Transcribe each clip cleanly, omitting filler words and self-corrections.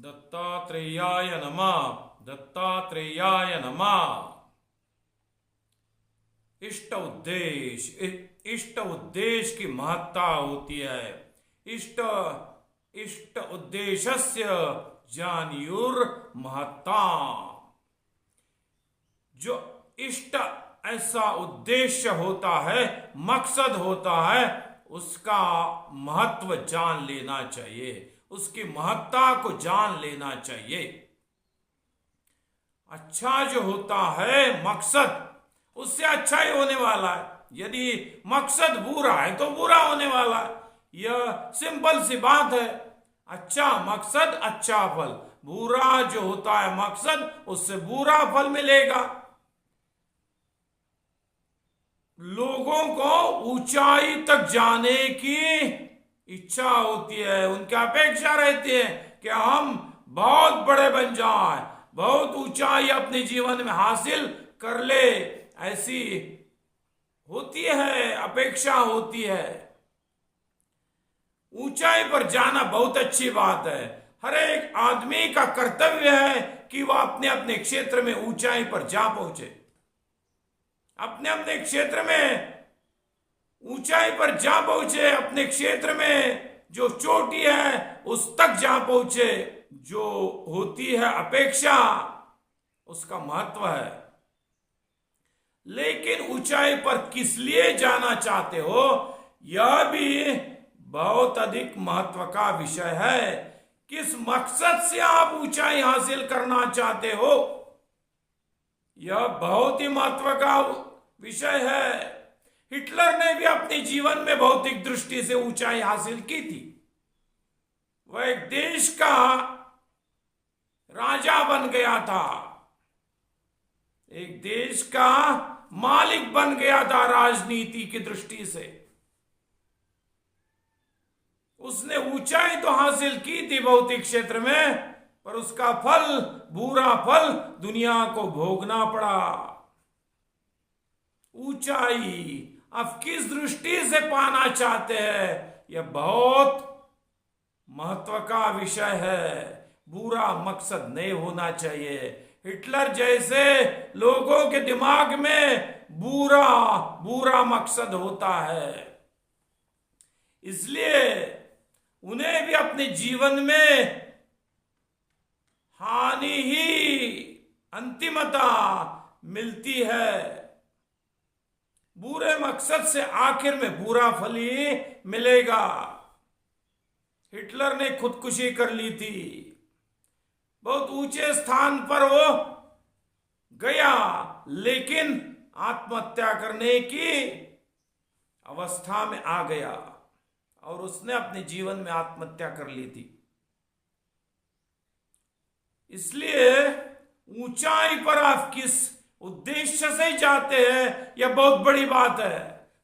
दत्तात्रेयाय नमः। दत्तात्रेयाय नमः। इष्ट उद्देश्य की महत्ता होती है। इष्ट उद्देश्यस्य जानियुर महत्ता। जो इष्ट ऐसा उद्देश्य होता है, मकसद होता है, उसका महत्व जान लेना चाहिए, उसकी महत्ता को जान लेना चाहिए। अच्छा जो होता है मकसद, उससे अच्छा ही होने वाला है। यदि मकसद बुरा है तो बुरा होने वाला है। यह सिंपल सी बात है। अच्छा मकसद अच्छा फल, बुरा जो होता है मकसद, उससे बुरा फल मिलेगा। लोगों को ऊंचाई तक जाने की इच्छा होती है, उनकी अपेक्षा रहती है कि हम बहुत बड़े बन जाएं, बहुत ऊंचाई अपने जीवन में हासिल कर ले, ऐसी होती है, अपेक्षा होती है। ऊंचाई पर जाना बहुत अच्छी बात है। हर एक आदमी का कर्तव्य है कि वह अपने अपने क्षेत्र में ऊंचाई पर जा पहुंचे, अपने अपने क्षेत्र में ऊंचाई पर जा पहुंचे, अपने क्षेत्र में जो चोटी है उस तक जा पहुंचे। जो होती है अपेक्षा, उसका महत्व है। लेकिन ऊंचाई पर किस लिए जाना चाहते हो, यह भी बहुत अधिक महत्व का विषय है। किस मकसद से आप ऊंचाई हासिल करना चाहते हो, यह बहुत ही महत्व का विषय है। हिटलर ने भी अपने जीवन में भौतिक दृष्टि से ऊंचाई हासिल की थी। वह एक देश का राजा बन गया था, एक देश का मालिक बन गया था राजनीति की दृष्टि से। उसने ऊंचाई तो हासिल की थी भौतिक क्षेत्र में, पर उसका फल, बुरा फल दुनिया को भोगना पड़ा। ऊंचाई आप किस दृष्टि से पाना चाहते हैं, यह बहुत महत्व का विषय है। बुरा मकसद नहीं होना चाहिए। हिटलर जैसे लोगों के दिमाग में बुरा मकसद होता है, इसलिए उन्हें भी अपने जीवन में हानि ही अंतिमता मिलती है। बुरे मकसद से आखिर में बुरा फल ही मिलेगा। हिटलर ने खुदकुशी कर ली थी, बहुत ऊंचे स्थान पर वो गया, लेकिन आत्महत्या करने की अवस्था में आ गया और उसने अपने जीवन में आत्महत्या कर ली थी। इसलिए ऊंचाई पर आप किस उद्देश्य से जाते हैं, यह बहुत बड़ी बात है।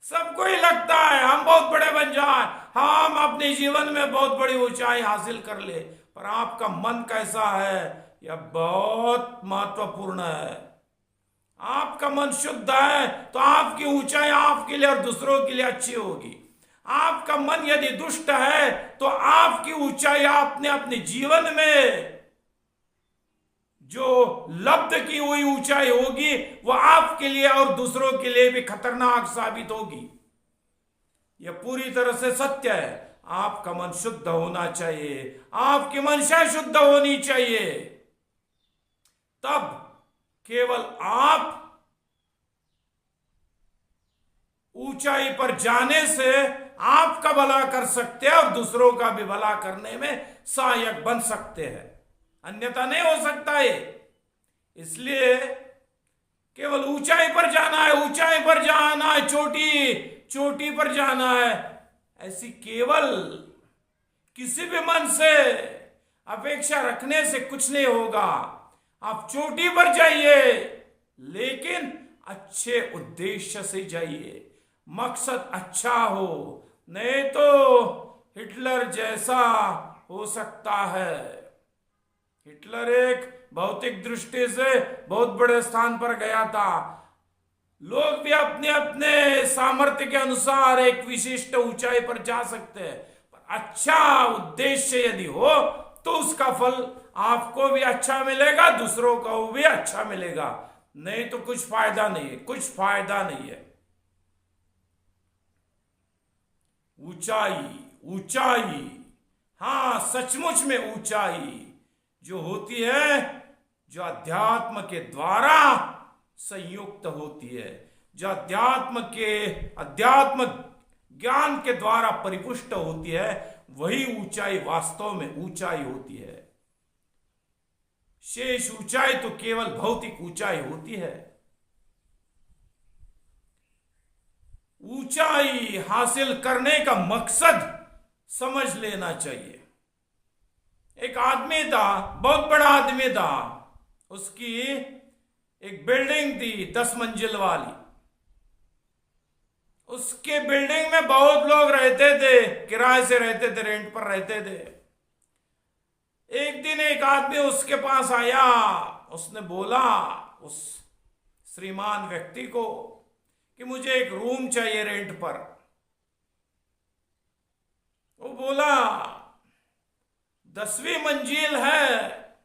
सबको ही लगता है हम बहुत बड़े बन जाएं, हम अपने जीवन में बहुत बड़ी ऊंचाई हासिल कर ले, पर आपका मन कैसा है, यह बहुत महत्वपूर्ण है। आपका मन शुद्ध है तो आपकी ऊंचाई आपके लिए और दूसरों के लिए अच्छी होगी। आपका मन यदि दुष्ट है तो आपकी ऊंचाई आपने अपने जीवन में जो लब्ध की हुई ऊंचाई होगी, वह आपके लिए और दूसरों के लिए भी खतरनाक साबित होगी। यह पूरी तरह से सत्य है। आपका मन शुद्ध होना चाहिए, आपकी मंशा शुद्ध होनी चाहिए, तब केवल आप ऊंचाई पर जाने से आपका भला कर सकते हैं और दूसरों का भी भला करने में सहायक बन सकते हैं, अन्यथा नहीं हो सकता है। इसलिए केवल ऊंचाई पर जाना है, ऊंचाई पर जाना है, चोटी पर जाना है, ऐसी केवल किसी भी मन से अपेक्षा रखने से कुछ नहीं होगा। आप चोटी पर जाइए, लेकिन अच्छे उद्देश्य से जाइए, मकसद अच्छा हो, नहीं तो हिटलर जैसा हो सकता है। हिटलर एक भौतिक दृष्टि से बहुत बड़े स्थान पर गया था। लोग भी अपने अपने सामर्थ्य के अनुसार एक विशिष्ट ऊंचाई पर जा सकते हैं, पर अच्छा उद्देश्य यदि हो तो उसका फल आपको भी अच्छा मिलेगा, दूसरों को भी अच्छा मिलेगा। नहीं तो कुछ फायदा नहीं है, कुछ फायदा नहीं है। ऊंचाई, ऊंचाई, हाँ सचमुच में ऊंचाई जो होती है, जो अध्यात्म के द्वारा संयुक्त होती है, जो अध्यात्म ज्ञान के द्वारा परिपुष्ट होती है, वही ऊंचाई वास्तव में ऊंचाई होती है। शेष ऊंचाई तो केवल भौतिक ऊंचाई होती है। ऊंचाई हासिल करने का मकसद समझ लेना चाहिए। एक आदमी था, बहुत बड़ा आदमी था, उसकी एक बिल्डिंग थी 10 मंजिल वाली। उसके बिल्डिंग में बहुत लोग रहते थे, किराए से रहते थे, रेंट पर रहते थे। एक दिन एक आदमी उसके पास आया, उसने बोला उस श्रीमान व्यक्ति को कि मुझे एक रूम चाहिए रेंट पर। वो बोला 10वीं मंजिल है,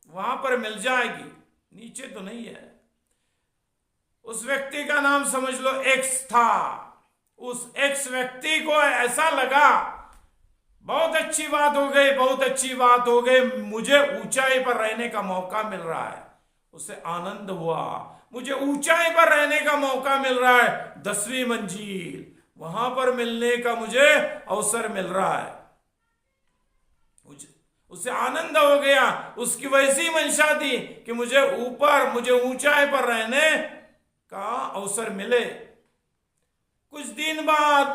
वहां पर मिल जाएगी, नीचे तो नहीं है। उस व्यक्ति का नाम समझ लो एक्स था। उस एक्स व्यक्ति को ऐसा लगा बहुत अच्छी बात हो गई, बहुत अच्छी बात हो गई, मुझे ऊंचाई पर रहने का मौका मिल रहा है। उसे आनंद हुआ, मुझे ऊंचाई पर रहने का मौका मिल रहा है, 10वीं मंजिल, वहां पर मिलने का मुझे अवसर मिल रहा है। उसे आनंद हो गया। उसकी वैसी मंशा थी कि मुझे ऊंचाई पर रहने का अवसर मिले। कुछ दिन बाद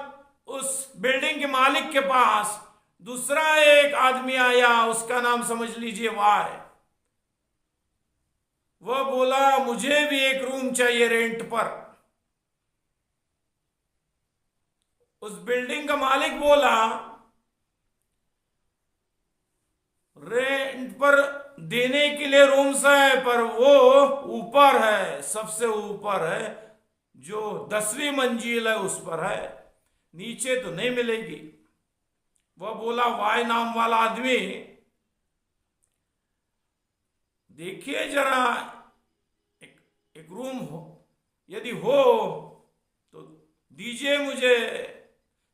उस बिल्डिंग के मालिक के पास दूसरा एक आदमी आया, उसका नाम समझ लीजिए वाय। वह बोला मुझे भी एक रूम चाहिए रेंट पर। उस बिल्डिंग का मालिक बोला रेंट पर देने के लिए रूम्स है, पर वो ऊपर है, सबसे ऊपर है, जो 10वीं मंजिल है उस पर है, नीचे तो नहीं मिलेगी। वह बोला वाय नाम वाला आदमी, देखिए जरा एक रूम हो, यदि हो तो दीजिए मुझे,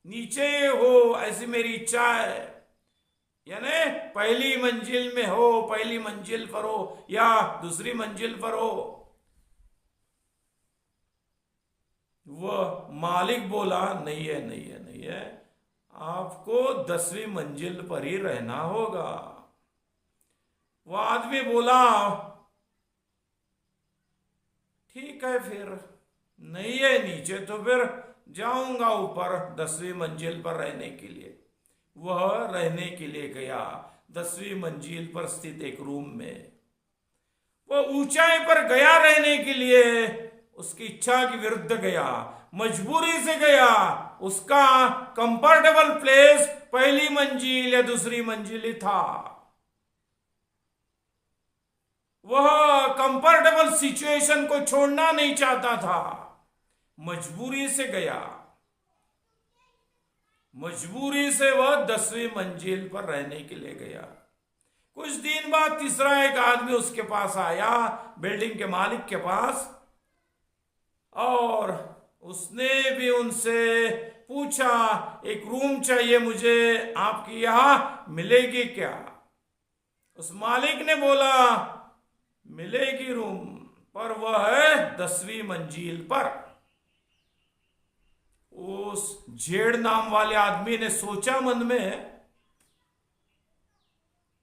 नीचे हो ऐसी मेरी इच्छा है, यानी पहली मंजिल में हो, पहली मंजिल पर हो या दूसरी मंजिल पर हो। वह मालिक बोला नहीं है, नहीं है, नहीं है, आपको 10वीं मंजिल पर ही रहना होगा। वह आदमी बोला ठीक है, फिर नहीं है नीचे तो फिर जाऊंगा ऊपर 10वीं मंजिल पर रहने के लिए। वह रहने के लिए गया 10वीं मंजिल पर स्थित एक रूम में। वह ऊंचाई पर गया रहने के लिए, उसकी इच्छा के विरुद्ध गया, मजबूरी से गया। उसका कंफर्टेबल प्लेस पहली मंजिल या दूसरी मंजिल ही था। वह कंफर्टेबल सिचुएशन को छोड़ना नहीं चाहता था, मजबूरी से गया। मजबूरी से वह 10वीं मंजिल पर रहने के लिए गया। कुछ दिन बाद तीसरा एक आदमी उसके पास आया, बिल्डिंग के मालिक के पास, और उसने भी उनसे पूछा एक रूम चाहिए मुझे, आपके यहां मिलेगी क्या? उस मालिक ने बोला मिलेगी रूम, पर वह है 10वीं मंजिल पर। उस जेड़ नाम वाले आदमी ने सोचा मन में,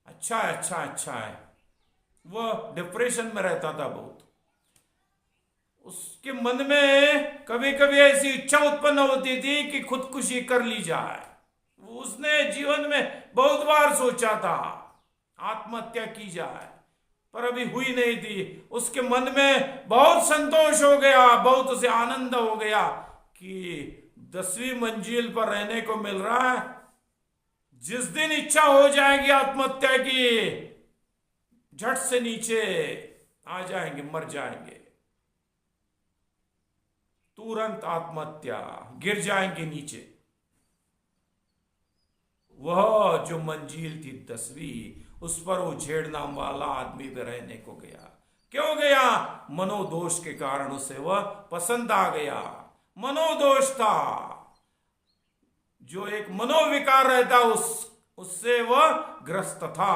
अच्छा है, अच्छा अच्छा है। वह डिप्रेशन में रहता था बहुत। उसके मन में कभी कभी ऐसी इच्छा उत्पन्न होती थी कि खुदकुशी कर ली जाए। उसने जीवन में बहुत बार सोचा था आत्महत्या की जाए, पर अभी हुई नहीं थी। उसके मन में बहुत संतोष हो गया, बहुत उसे आनंद हो गया कि 10वीं मंजिल पर रहने को मिल रहा है। जिस दिन इच्छा हो जाएगी आत्महत्या की, झट से नीचे आ जाएंगे, मर जाएंगे, तुरंत आत्महत्या, गिर जाएंगे नीचे। वह जो मंजिल थी 10वीं, उस पर वो झेड़ नाम वाला आदमी भी रहने को गया। क्यों गया? मनोदोष के कारण उसे वह पसंद आ गया। मनोदोष था, जो एक मनोविकार रहता उससे वह ग्रस्त था,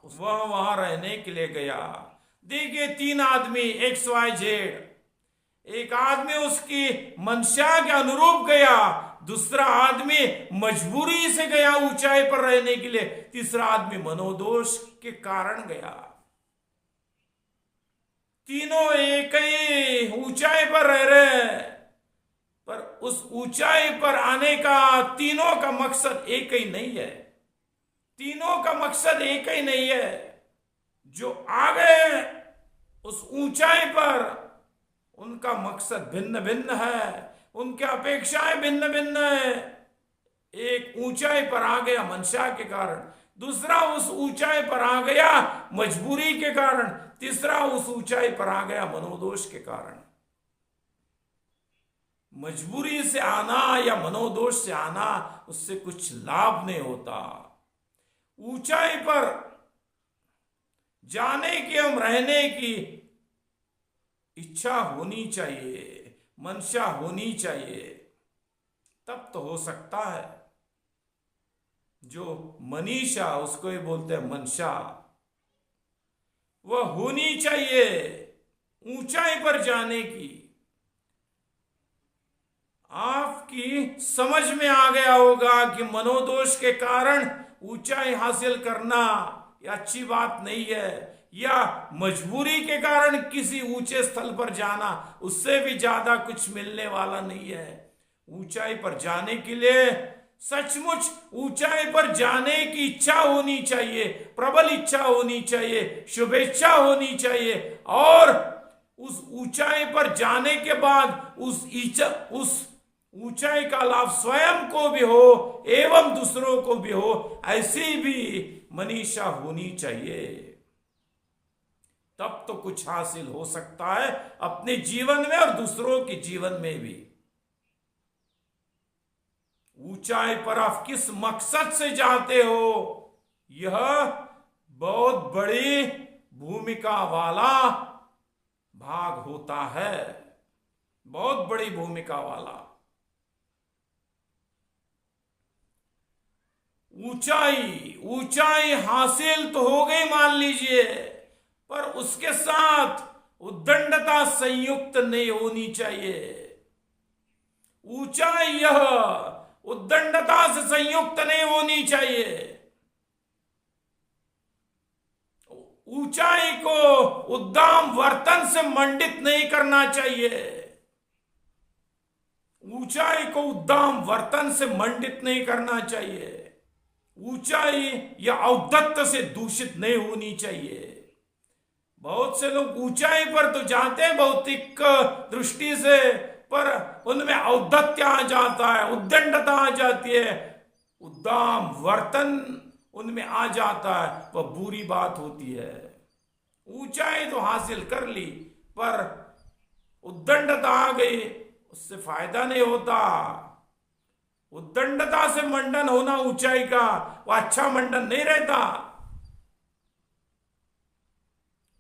वह वहां रहने के लिए गया। देखिए, 3 आदमी XYZ, एक आदमी उसकी मंशा के अनुरूप गया, दूसरा आदमी मजबूरी से गया ऊंचाई पर रहने के लिए, तीसरा आदमी मनोदोष के कारण गया। तीनों एक ही ऊंचाई पर रह रहे, पर उस ऊंचाई पर आने का तीनों का मकसद एक ही नहीं है। तीनों का मकसद एक ही नहीं है। जो आ गए उस ऊंचाई पर, उनका मकसद भिन्न भिन्न है, उनकी अपेक्षाएं भिन्न भिन्न है। एक ऊंचाई पर आ गया मंशा के कारण, दूसरा उस ऊंचाई पर आ गया मजबूरी के कारण, तीसरा उस ऊंचाई पर आ गया मनोदोष के कारण। मजबूरी से आना या मनोदोष से आना, उससे कुछ लाभ नहीं होता। ऊंचाई पर जाने की, हम रहने की इच्छा होनी चाहिए, मंशा होनी चाहिए, तब तो हो सकता है। जो मनीषा, उसको ही बोलते हैं मंशा, वह होनी चाहिए ऊंचाई पर जाने की। आपकी समझ में आ गया होगा कि मनोदोष के कारण ऊंचाई हासिल करना यह अच्छी बात नहीं है, या मजबूरी के कारण किसी ऊंचे स्थल पर जाना, उससे भी ज्यादा कुछ मिलने वाला नहीं है। ऊंचाई पर जाने के लिए सचमुच ऊंचाई पर जाने की इच्छा होनी चाहिए, प्रबल इच्छा होनी चाहिए, शुभेच्छा होनी चाहिए, और उस ऊंचाई पर जाने के बाद उस ऊंचाई का लाभ स्वयं को भी हो एवं दूसरों को भी हो, ऐसी भी मनीषा होनी चाहिए। तब तो कुछ हासिल हो सकता है अपने जीवन में और दूसरों के जीवन में भी। ऊंचाई पर आप किस मकसद से जाते हो, यह बहुत बड़ी भूमिका वाला भाग होता है, बहुत बड़ी भूमिका वाला। ऊंचाई हासिल तो हो गई मान लीजिए, पर उसके साथ उद्दंडता संयुक्त नहीं होनी चाहिए। ऊंचाई यह उद्दंडता से संयुक्त नहीं होनी चाहिए। ऊंचाई को उद्दाम वर्तन से मंडित नहीं करना चाहिए। ऊंचाई को उद्दाम वर्तन से मंडित नहीं करना चाहिए। ऊंचाई या औद्धत्य से दूषित नहीं होनी चाहिए। बहुत से लोग ऊंचाई पर तो जाते हैं भौतिक दृष्टि से, पर उनमें औद्धत्य आ जाता है, उद्दंडता आ जाती है, उद्दाम वर्तन उनमें आ जाता है, वह बुरी बात होती है। ऊंचाई तो हासिल कर ली, पर उद्दंडता आ गई, उससे फायदा नहीं होता। उद्दंडता से मंडन होना ऊंचाई का, वह अच्छा मंडन नहीं रहता।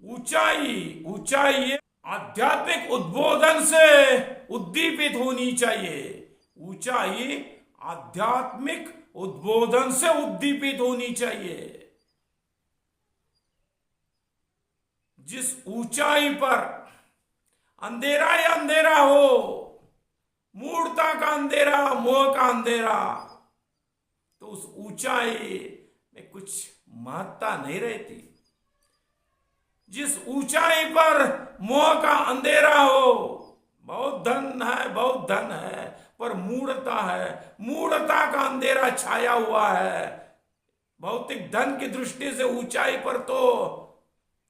ऊंचाई आध्यात्मिक उद्बोधन से उद्दीपित होनी चाहिए। ऊंचाई आध्यात्मिक उद्बोधन से उद्दीपित होनी चाहिए। जिस ऊंचाई पर अंधेरा ही अंधेरा हो, मूढ़ता का अंधेरा, मोह का अंधेरा, तो उस ऊंचाई में कुछ महत्ता नहीं रहती। जिस ऊंचाई पर मोह का अंधेरा हो, बहुत धन है, बहुत धन है, पर मूढ़ता है, मूढ़ता का अंधेरा छाया हुआ है। भौतिक धन की दृष्टि से ऊंचाई पर तो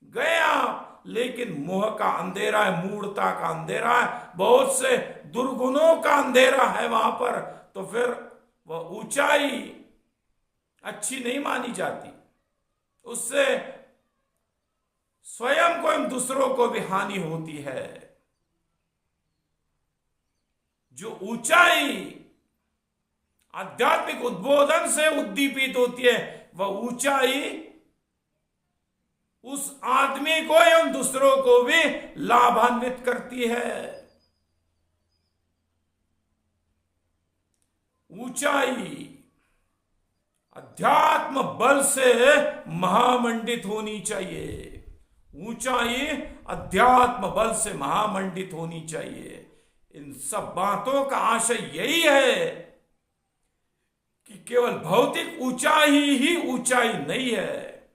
गया, लेकिन मोह का अंधेरा है, मूढ़ता का अंधेरा है, बहुत से दुर्गुणों का अंधेरा है वहां पर, तो फिर वह ऊंचाई अच्छी नहीं मानी जाती। उससे स्वयं को एवं दूसरों को भी हानि होती है। जो ऊंचाई आध्यात्मिक उद्बोधन से उद्दीपित होती है, वह ऊंचाई उस आदमी को एवं दूसरों को भी लाभान्वित करती है। ऊंचाई अध्यात्म बल से महामंडित होनी चाहिए। ऊंचाई अध्यात्म बल से महामंडित होनी चाहिए। इन सब बातों का आशय यही है कि केवल भौतिक ऊंचाई ही ऊंचाई नहीं है।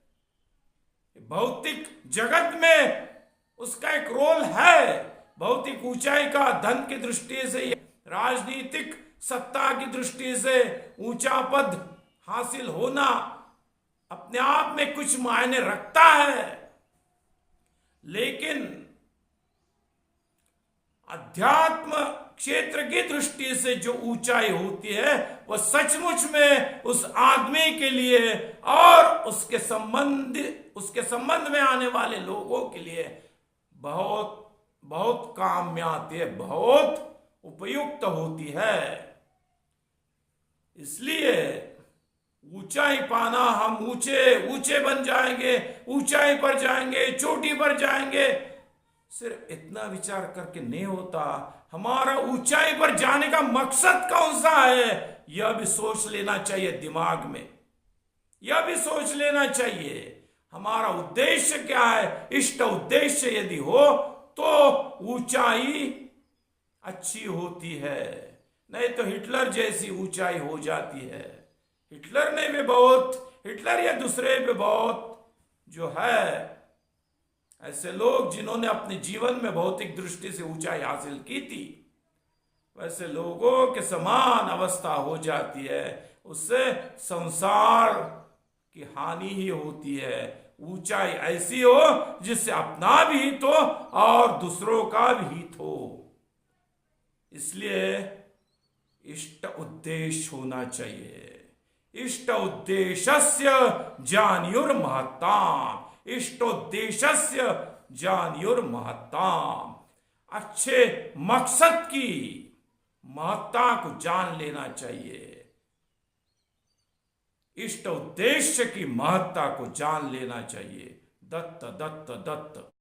भौतिक जगत में उसका एक रोल है। भौतिक ऊंचाई का धन की दृष्टि से, राजनीतिक सत्ता की दृष्टि से ऊंचा पद हासिल होना अपने आप में कुछ मायने रखता है, लेकिन अध्यात्म क्षेत्र की दृष्टि से जो ऊंचाई होती है वह सचमुच में उस आदमी के लिए और उसके संबंध में आने वाले लोगों के लिए बहुत बहुत काम में आती है, बहुत उपयुक्त होती है। इसलिए ऊंचाई पाना, हम ऊंचे बन जाएंगे, ऊंचाई पर जाएंगे, चोटी पर जाएंगे, सिर्फ इतना विचार करके नहीं होता। हमारा ऊंचाई पर जाने का मकसद कौन सा है, यह भी सोच लेना चाहिए दिमाग में। यह भी सोच लेना चाहिए हमारा उद्देश्य क्या है। इष्ट उद्देश्य यदि हो तो ऊंचाई अच्छी होती है, नहीं तो हिटलर जैसी ऊंचाई हो जाती है। हिटलर या दूसरे पे बहुत जो है ऐसे लोग जिन्होंने अपने जीवन में भौतिक दृष्टि से ऊंचाई हासिल की थी, वैसे लोगों के समान अवस्था हो जाती है। उससे संसार की हानि ही होती है। ऊंचाई ऐसी हो जिससे अपना भी हित हो और दूसरों का भी हित हो। इसलिए इष्ट उद्देश्य होना चाहिए। इष्ट उद्देश्यस्य जानियुर्महत्ताम्, इष्टोद्देश्यस्य जानियुर्महत्ताम्। अच्छे मकसद की महत्ता को जान लेना चाहिए। इष्ट उद्देश्य की महत्ता को जान लेना चाहिए। दत्त दत्त दत्त।